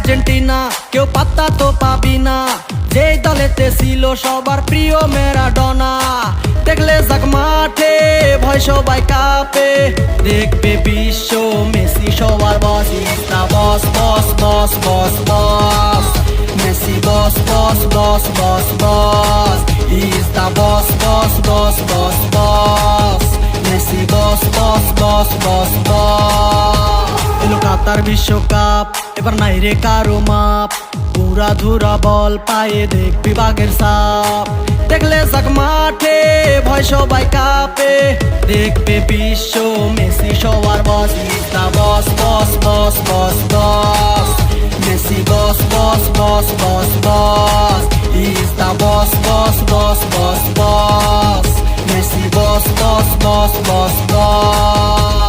Argentina কেউ পাত্তা তো পাবি না, যেই দলেতে ছিল সবার প্রিয় ম্যারাডোনা। দেখলে যাক মাঠে ভয় সবাই কাঁপে, দেখবে বিশ্ব মেসি সবার boss. Is the boss boss boss boss boss, Messi boss boss boss boss boss. Is the boss boss boss boss boss, Messi boss boss boss boss boss. এলো কাতার বিশ্বকাপ, এবার নাই রে কারো মাপ, পুরা ধুরা বল পায়ে দেখবি বাঘের সাপ। দেখলে যাক মাঠে ভয় সবাই কাঁপে, দেখবে বিশ্ব মেসি সবার boss. Is the boss boss boss boss boss, Messi boss boss boss boss boss. Is the boss boss boss boss boss, Messi boss boss boss boss boss.